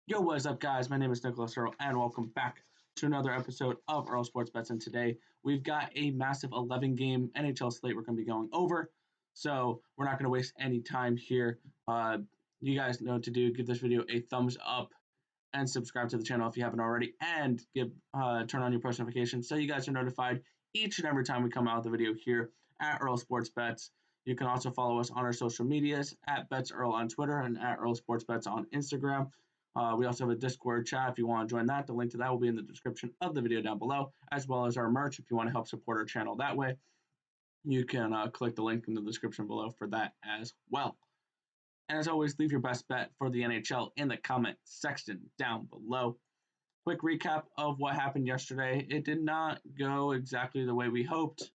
Yo, what is up, guys? My name is Nicholas Earl, and welcome back to another episode of Earl Sports Bets. And today we've got a massive 11-game NHL slate we're going to be going over. So we're not going to waste any time here. You guys know what to do. Give this video a thumbs up and subscribe to the channel if you haven't already, and turn on your post notifications so you guys are notified each and every time we come out with a video here at Earl Sports Bets. You can also follow us on our social medias at BetsEarl on Twitter and at Earl Sports Bets on Instagram. We also have a Discord chat if you want to join that. The link to that will be in the description of the video down below, as well as our merch if you want to help support our channel that way. You can click the link in the description below for that as well. And as always, leave your best bet for the NHL in the comment section down below. Quick recap of what happened yesterday. It did not go exactly the way we hoped.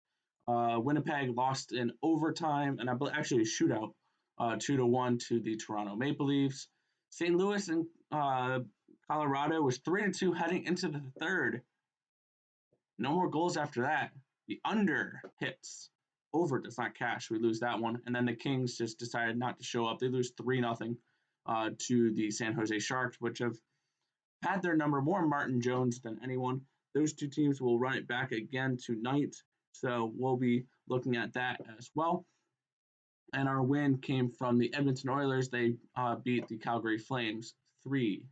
Winnipeg lost in overtime, and actually a shootout, 2-1 to the Toronto Maple Leafs. St. Louis and Colorado was 3-2 heading into the third. No more goals after that. The under hits. Over does not cash. We lose that one. And then the Kings just decided not to show up. They lose 3-0 to the San Jose Sharks, which have had their number more Martin Jones than anyone. Those two teams will run it back again tonight. So we'll be looking at that as well. And our win came from the Edmonton Oilers. They beat the Calgary Flames 3-2.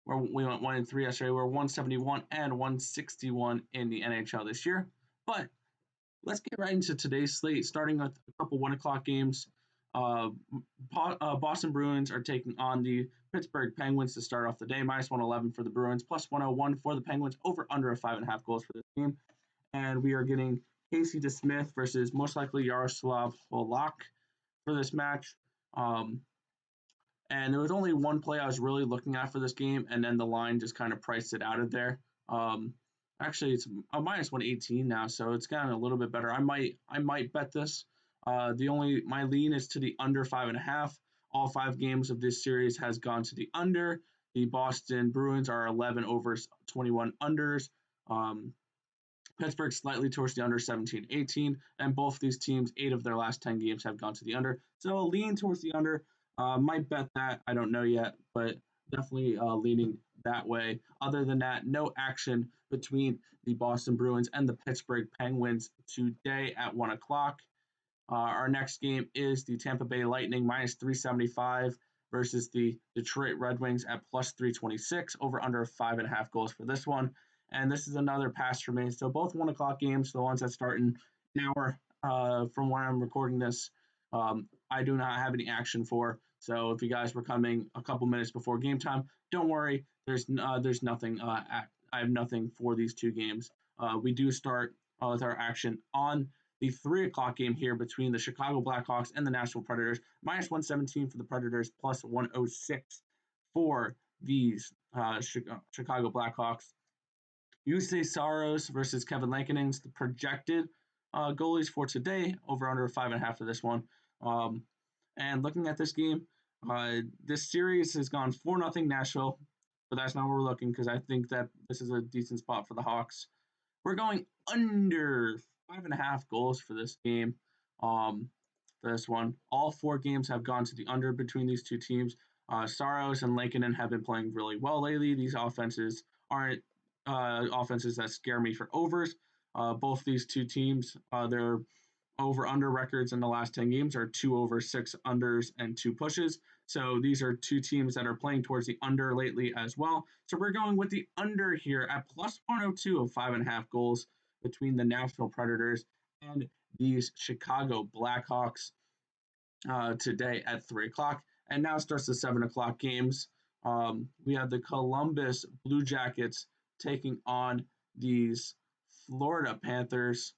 We went 1-3 yesterday. We're 171 and 161 in the NHL this year. But let's get right into today's slate, starting with a couple 1 o'clock games. Boston Bruins are taking on the Pittsburgh Penguins to start off the day. Minus 111 for the Bruins, plus 101 for the Penguins, over under 5.5 goals for this game. And we are getting Casey DeSmith versus most likely Yaroslav Halak for this match. And there was only one play I was really looking at for this game, and then the line just kind of priced it out of there. Actually, it's a minus 118 now, so it's gotten a little bit better. I might bet this. My lean is to the under 5.5. All 5 games of this series has gone to the under. The Boston Bruins are 11 overs, 21 unders. Pittsburgh slightly towards the under, 17-18, and both these teams, 8 of their last 10 games have gone to the under. So a lean towards the under. Might bet that. I don't know yet, but definitely leaning that way. Other than that, no action between the Boston Bruins and the Pittsburgh Penguins today at 1 o'clock. Our next game is the Tampa Bay Lightning minus 375 versus the Detroit Red Wings at plus 326, over under 5.5 goals for this one. And this is another pass for me. So both 1 o'clock games, the ones that start in an hour from when I'm recording this, I do not have any action for. So if you guys were coming a couple minutes before game time, don't worry. There's nothing. I have nothing for these two games. We do start with our action on the 3 o'clock game here between the Chicago Blackhawks and the Nashville Predators. Minus 117 for the Predators, plus 106 for these Chicago Blackhawks. Jussi Saros versus Kevin Lankinen's the projected goalies for today, over under 5.5 for this one. And looking at this game, this series has gone 4-0 Nashville, but that's not where we're looking because I think that this is a decent spot for the Hawks. We're going under 5.5 goals for this game. For this one, all 4 games have gone to the under between these two teams. Saros and Lankinen have been playing really well lately. These offenses aren't offenses that scare me for overs. Both these two teams, their over-under records in the last 10 games are 2 overs, 6 unders, and 2 pushes. So these are two teams that are playing towards the under lately as well. So we're going with the under here at plus 102 of 5.5 goals between the Nashville Predators and these Chicago Blackhawks today at 3 o'clock. And now starts the 7 o'clock games. We have the Columbus Blue Jackets taking on these Florida Panthers,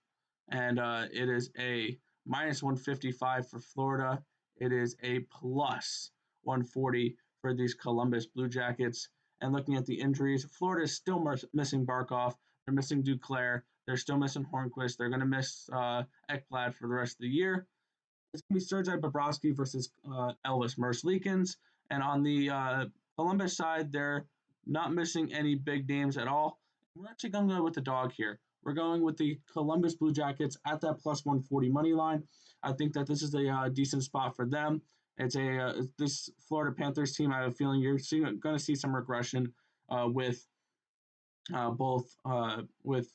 and it is a minus 155 for Florida. It is a plus 140 for these Columbus Blue Jackets. And looking at the injuries, Florida is still missing Barkov. They're missing Duclair. They're still missing Hornquist. They're going to miss Ekblad for the rest of the year. It's going to be Sergei Bobrovsky versus Elvis Merzlikins. And on the Columbus side, they're not missing any big names at all. We're actually going to go with the dog here. We're going with the Columbus Blue Jackets at that plus 140 money line. I think that this is a decent spot for them. It's this Florida Panthers team. I have a feeling you're going to see some regression with both with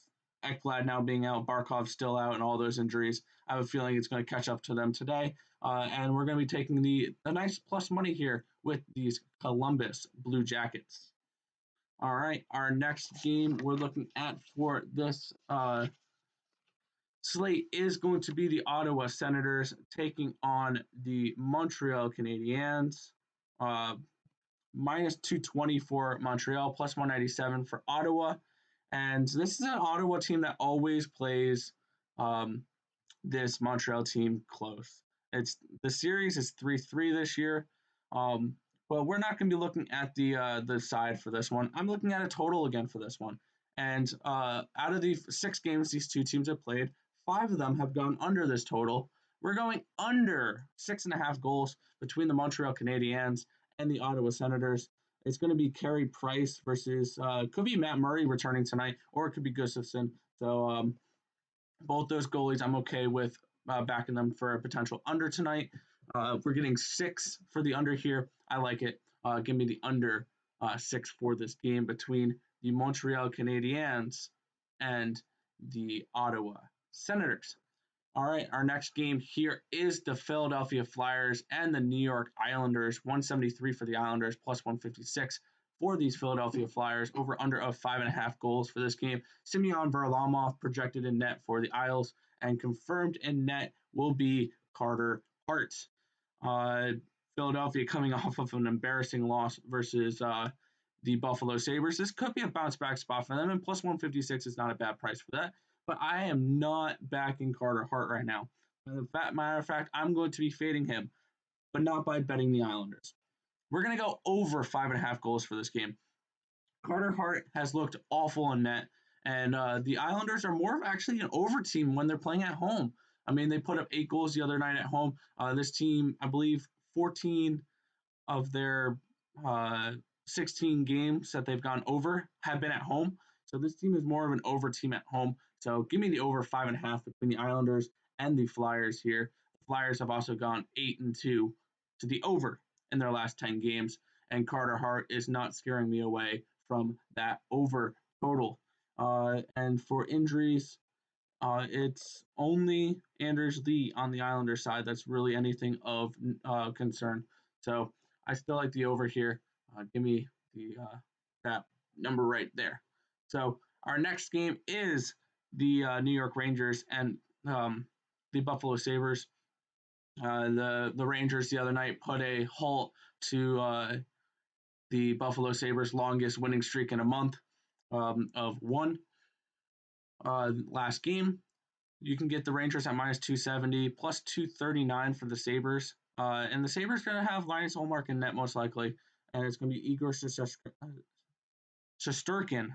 Ekblad now being out, Barkov still out, and all those injuries. I have a feeling it's going to catch up to them today, and we're going to be taking the nice plus money here with these Columbus Blue Jackets. All right, our next game we're looking at for this slate is going to be the Ottawa Senators taking on the Montreal Canadiens. Minus 220 for Montreal, plus 197 for Ottawa. And this is an Ottawa team that always plays this Montreal team close. The series is 3-3 this year. But we're not going to be looking at the side for this one. I'm looking at a total again for this one. And out of the 6 games these two teams have played, 5 of them have gone under this total. We're going under 6.5 goals between the Montreal Canadiens and the Ottawa Senators. It's going to be Carey Price versus could be Matt Murray returning tonight, or it could be Gustafson. So both those goalies, I'm okay with backing them for a potential under tonight. We're getting 6 for the under here. I like it. Give me the under 6 for this game between the Montreal Canadiens and the Ottawa Senators. All right, our next game here is the Philadelphia Flyers and the New York Islanders. 173 for the Islanders, plus 156 for these Philadelphia Flyers. Over under of 5.5 goals for this game. Semyon Varlamov projected in net for the Isles, and confirmed in net will be Carter Hart. Philadelphia coming off of an embarrassing loss versus the Buffalo Sabres. This could be a bounce back spot for them, and plus 156 is not a bad price for that. But I am not backing Carter Hart right now. As a matter of fact, I'm going to be fading him, but not by betting the Islanders. We're going to go over 5.5 goals for this game. Carter Hart has looked awful in net, and the Islanders are more of actually an over team when they're playing at home. I mean, they put up 8 goals the other night at home. This team, I believe, 14 of their 16 games that they've gone over have been at home. So this team is more of an over team at home. So give me the over 5.5 between the Islanders and the Flyers here. The Flyers have also gone 8-2 to the over in their last 10 games, and Carter Hart is not scaring me away from that over total. And for injuries, it's only Anders Lee on the Islanders side that's really anything of concern. So I still like the over here. Give me the that number right there. So our next game is the New York Rangers and the Buffalo Sabres. The Rangers the other night put a halt to the Buffalo Sabres' longest winning streak in a month of 1. Last game, you can get the Rangers at minus 270, plus 239 for the Sabres. And the Sabres are going to have Linus Ullmark in net most likely, and it's going to be Igor Shesterkin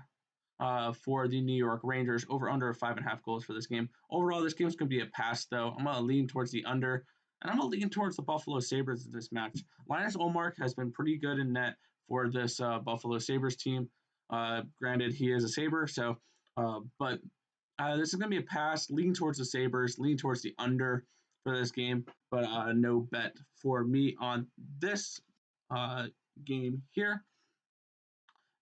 for the New York Rangers, over under 5.5 goals for this game. Overall, this game is going to be a pass, though. I'm going to lean towards the under, and I'm going to lean towards the Buffalo Sabres in this match. Linus Ullmark has been pretty good in net for this Buffalo Sabres team. Granted, he is a Sabre, so but this is going to be a pass. Lean towards the Sabres, lean towards the under for this game, but no bet for me on this game here.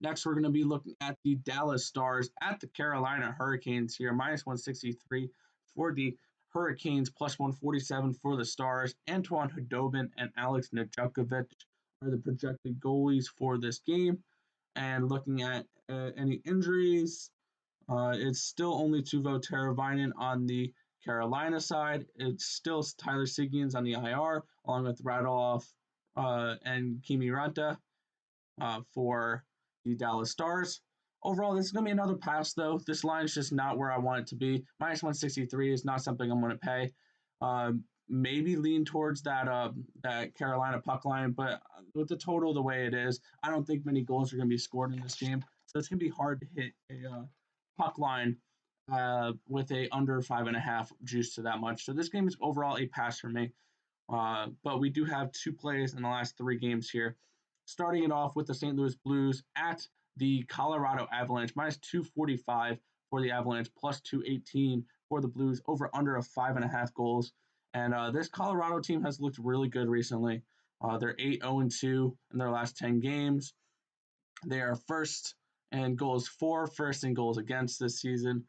Next, we're going to be looking at the Dallas Stars at the Carolina Hurricanes here. Minus 163 for the Hurricanes, plus 147 for the Stars. Antoine Khudobin and Alex Nedeljkovic are the projected goalies for this game. And looking at any injuries, it's still only Teuvo Teravainen on the Carolina side. It's still Tyler Seguin's on the IR, along with Radulov and Kimi Ranta for the Dallas Stars. Overall, this is going to be another pass, though. This line is just not where I want it to be. Minus 163 is not something I'm going to pay. Maybe lean towards that Carolina puck line, but with the total the way it is, I don't think many goals are going to be scored in this game. So it's going to be hard to hit a puck line with a under 5.5 juice to that much. So this game is overall a pass for me. But we do have 2 plays in the last 3 games here. Starting it off with the St. Louis Blues at the Colorado Avalanche, minus 245 for the Avalanche, plus 218 for the Blues, over under of 5.5 goals. And this Colorado team has looked really good recently. They're 8-0-2 in their last 10 games. They are first in goals for, first in goals against this season.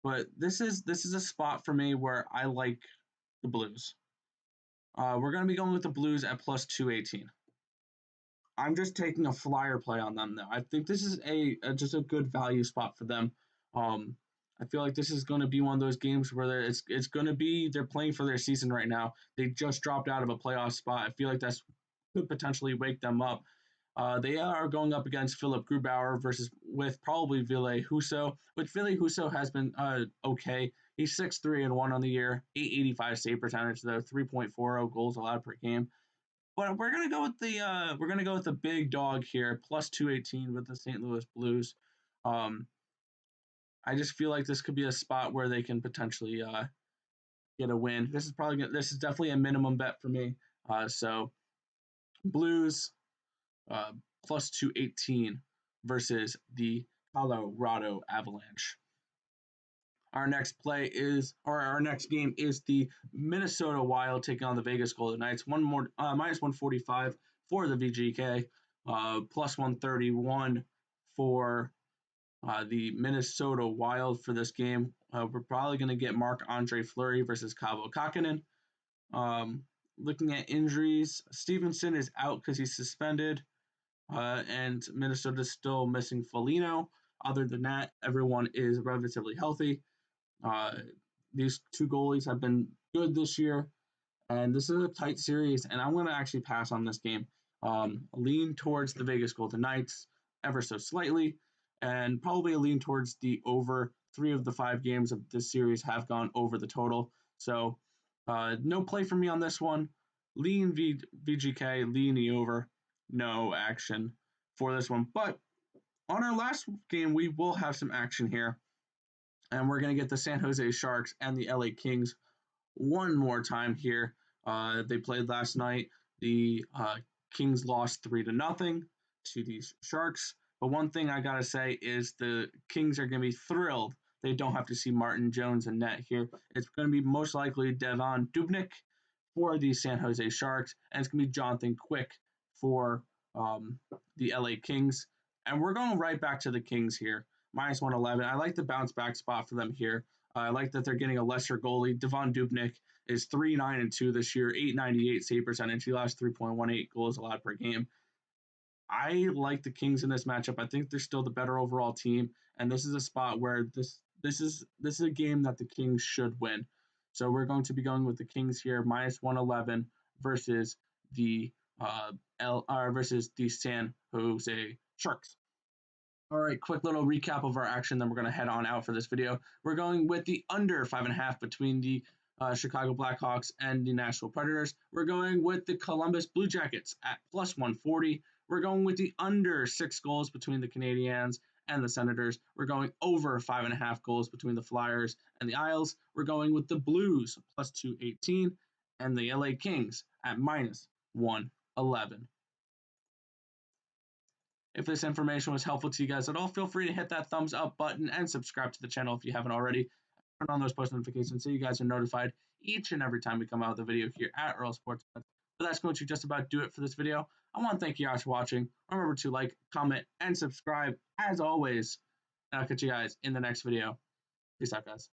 But this is a spot for me where I like the Blues. We're going to be going with the Blues at plus 218. I'm just taking a flyer play on them, though. I think this is just a good value spot for them. I feel like this is going to be one of those games where it's going to be they're playing for their season right now. They just dropped out of a playoff spot. I feel like that's could potentially wake them up. They are going up against Philip Grubauer with probably Ville Husso, which Ville Husso has been okay. He's 6-3-1 on the year, 885 save percentage though, 3.40 goals allowed per game. But we're gonna go with the big dog here, plus 218 with the St. Louis Blues. I just feel like this could be a spot where they can potentially get a win. This is definitely a minimum bet for me. So Blues plus 218 versus the Colorado Avalanche. Our next game is the Minnesota Wild taking on the Vegas Golden Knights. Minus 145 for the VGK, plus 131 for the Minnesota Wild for this game. We're probably going to get Marc-Andre Fleury versus Kaapo Kähkönen. Looking at injuries, Stevenson is out because he's suspended, and Minnesota's still missing Foligno. Other than that, everyone is relatively healthy. These two goalies have been good this year, and this is a tight series, and I'm going to actually pass on this game. Lean towards the Vegas Golden Knights ever so slightly, and probably a lean towards the over. 3 of the 5 games of this series have gone over the total, so no play for me on this one. Lean VGK, lean the over, no action for this one. But on our last game, we will have some action here. And we're going to get the San Jose Sharks and the LA Kings one more time here. They played last night. The Kings lost 3-0 to these Sharks. But one thing I got to say is the Kings are going to be thrilled they don't have to see Martin Jones in net here. It's going to be most likely Devan Dubnyk for the San Jose Sharks, and it's going to be Jonathan Quick for the LA Kings. And we're going right back to the Kings here. Minus 111. I like the bounce back spot for them here. I like that they're getting a lesser goalie. Devan Dubnyk is 3-9-2 this year, 898 save percentage. He allows 3.18 goals allowed per game. I like the Kings in this matchup. I think they're still the better overall team, and this is a spot where this is a game that the Kings should win. So we're going to be going with the Kings here, minus 111 versus the San Jose Sharks. All right, quick little recap of our action, then we're going to head on out for this video. We're going with the under 5.5 between the Chicago Blackhawks and the Nashville Predators. We're going with the Columbus Blue Jackets at plus 140. We're going with the under 6 goals between the Canadiens and the Senators. We're going over 5.5 goals between the Flyers and the Isles. We're going with the Blues plus 218 and the LA Kings at minus 111. If this information was helpful to you guys at all, feel free to hit that thumbs up button and subscribe to the channel if you haven't already. Turn on those post notifications so you guys are notified each and every time we come out with a video here at Earl Sports Bets. But that's going to just about do it for this video. I want to thank you guys for watching. Remember to like, comment, and subscribe as always. And I'll catch you guys in the next video. Peace out, guys.